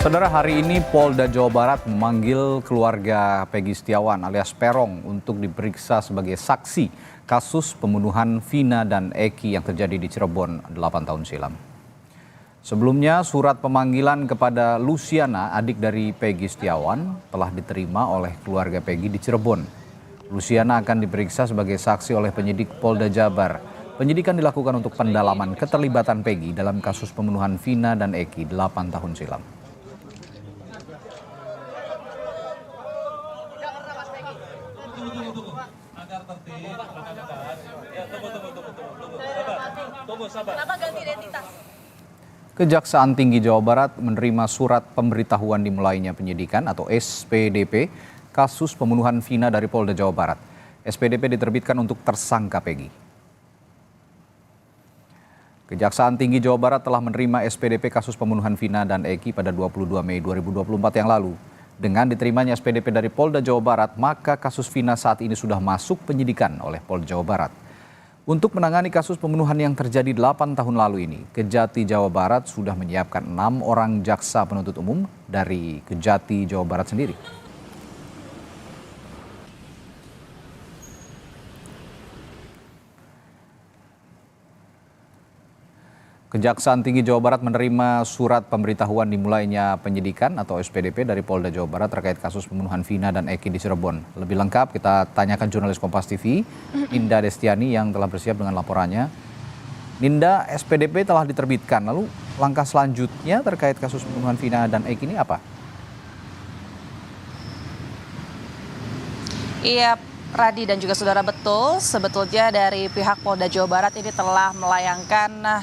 Saudara, hari ini Polda Jawa Barat memanggil keluarga Peggy Setiawan alias Peron untuk diperiksa sebagai saksi kasus pembunuhan Vina dan Eki yang terjadi di Cirebon 8 tahun silam. Sebelumnya, surat pemanggilan kepada Luciana, adik dari Peggy Setiawan, telah diterima oleh keluarga Peggy di Cirebon. Luciana akan diperiksa sebagai saksi oleh penyidik Polda Jabar. Penyidikan dilakukan untuk pendalaman keterlibatan Peggy dalam kasus pembunuhan Vina dan Eki 8 tahun silam. Kejaksaan Tinggi Jawa Barat menerima surat pemberitahuan dimulainya penyidikan atau SPDP kasus pembunuhan Vina dari Polda Jawa Barat. SPDP diterbitkan untuk tersangka Peggy. Kejaksaan Tinggi Jawa Barat telah menerima SPDP kasus pembunuhan Vina dan Eki pada 22 Mei 2024 yang lalu. Dengan diterimanya SPDP dari Polda Jawa Barat, maka kasus Vina saat ini sudah masuk penyidikan oleh Polda Jawa Barat. Untuk menangani kasus pembunuhan yang terjadi 8 tahun lalu ini, Kejati Jawa Barat sudah menyiapkan 6 orang jaksa penuntut umum dari Kejati Jawa Barat sendiri. Kejaksaan Tinggi Jawa Barat menerima surat pemberitahuan dimulainya penyidikan atau SPDP dari Polda Jawa Barat terkait kasus pembunuhan Vina dan Eki di Cirebon. Lebih lengkap kita tanyakan jurnalis Kompas TV, Ninda Destiani yang telah bersiap dengan laporannya. Ninda, SPDP telah diterbitkan, lalu langkah selanjutnya terkait kasus pembunuhan Vina dan Eki ini apa? Iya, Radi dan juga saudara, betul. Sebetulnya dari pihak Polda Jawa Barat ini telah melayangkan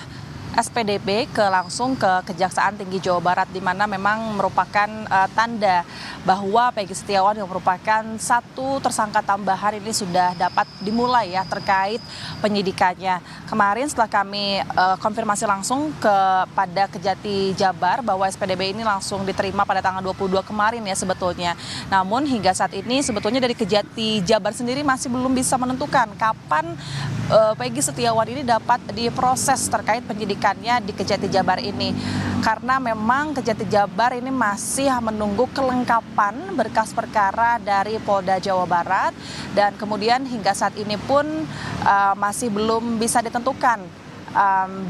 SPDP langsung ke Kejaksaan Tinggi Jawa Barat, di mana memang merupakan tanda bahwa Peggy Setiawan yang merupakan satu tersangka tambahan ini sudah dapat dimulai ya terkait penyidikannya. Kemarin setelah kami konfirmasi langsung kepada Kejati Jabar bahwa SPDP ini langsung diterima pada tanggal 22 kemarin ya sebetulnya. Namun hingga saat ini sebetulnya dari Kejati Jabar sendiri masih belum bisa menentukan kapan Peggy Setiawan ini dapat diproses terkait penyidikannya di Kejati Jabar ini. Karena memang Kejati Jabar ini masih menunggu kelengkapan berkas perkara dari Polda Jawa Barat. Dan kemudian hingga saat ini pun masih belum bisa ditentukan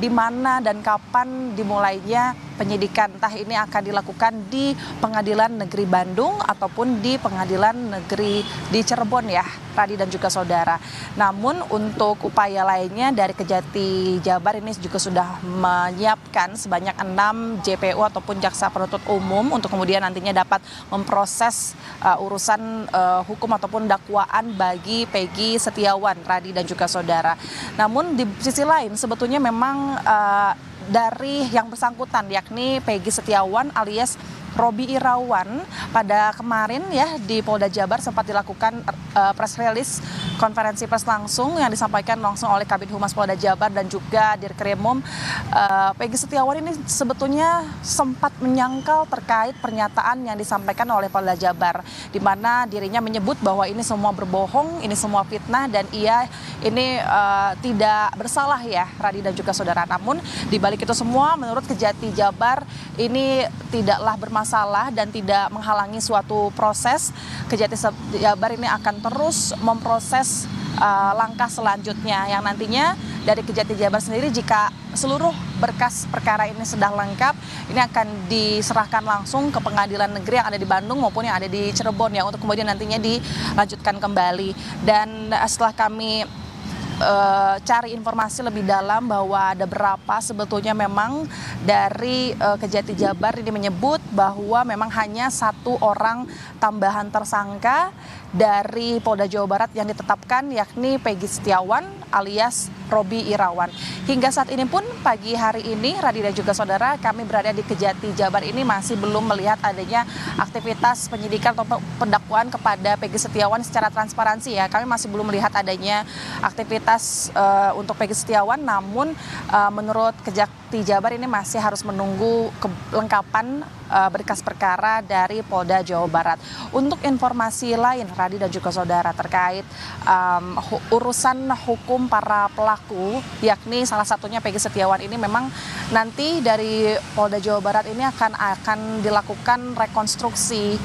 di mana dan kapan dimulainya penyidikan. Entah ini akan dilakukan di Pengadilan Negeri Bandung ataupun di Pengadilan Negeri di Cirebon ya, Radi dan juga saudara. Namun untuk upaya lainnya dari Kejati Jabar ini juga sudah menyiapkan sebanyak 6 JPU ataupun jaksa penuntut umum untuk kemudian nantinya dapat memproses urusan hukum ataupun dakwaan bagi Peggy Setiawan, Radi dan juga saudara. Namun di sisi lain sebetulnya memang dari yang bersangkutan yakni Peggy Setiawan alias Robi Irawan pada kemarin ya di Polda Jabar sempat dilakukan press release konferensi pers langsung yang disampaikan langsung oleh Kabid Humas Polda Jabar dan juga Dirkrimum. Peggy Setiawan ini sebetulnya sempat menyangkal terkait pernyataan yang disampaikan oleh Polda Jabar, di mana dirinya menyebut bahwa ini semua berbohong, ini semua fitnah dan ia ini tidak bersalah ya, Radi dan juga saudara. Namun di balik itu semua menurut Kejati Jabar ini tidaklah bermasalah dan tidak menghalangi suatu proses. Kejati Jabar ini akan terus memproses langkah selanjutnya yang nantinya dari Kejati Jabar sendiri jika seluruh berkas perkara ini sudah lengkap, ini akan diserahkan langsung ke pengadilan negeri yang ada di Bandung maupun yang ada di Cirebon ya untuk kemudian nantinya dilanjutkan kembali. Dan setelah kami cari informasi lebih dalam bahwa ada berapa sebetulnya memang dari Kejati Jabar ini menyebut bahwa memang hanya 1 orang tambahan tersangka dari Polda Jawa Barat yang ditetapkan yakni Peggy Setiawan alias Robi Irawan. Hingga saat ini pun pagi hari ini Radi dan juga saudara kami berada di Kejati Jabar ini masih belum melihat adanya aktivitas penyidikan atau pendakwaan kepada Peggy Setiawan secara transparansi ya. Kami masih belum melihat adanya aktivitas untuk Peggy Setiawan, namun menurut Kejati Jabar ini masih harus menunggu kelengkapan berkas perkara dari Polda Jawa Barat. Untuk informasi lain, Radi dan juga saudara, terkait urusan hukum para pelaku, yakni salah satunya Peggy Setiawan ini, memang nanti dari Polda Jawa Barat ini akan dilakukan rekonstruksi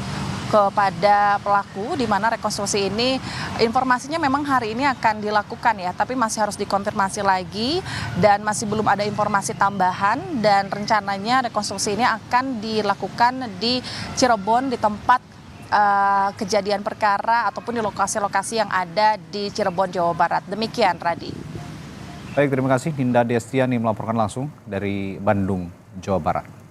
kepada pelaku, di mana rekonstruksi ini informasinya memang hari ini akan dilakukan ya, tapi masih harus dikonfirmasi lagi dan masih belum ada informasi tambahan, dan rencananya rekonstruksi ini akan dilakukan di Cirebon, di tempat kejadian perkara ataupun di lokasi-lokasi yang ada di Cirebon, Jawa Barat. Demikian, Radi. Baik, terima kasih Ninda Destiani melaporkan langsung dari Bandung, Jawa Barat.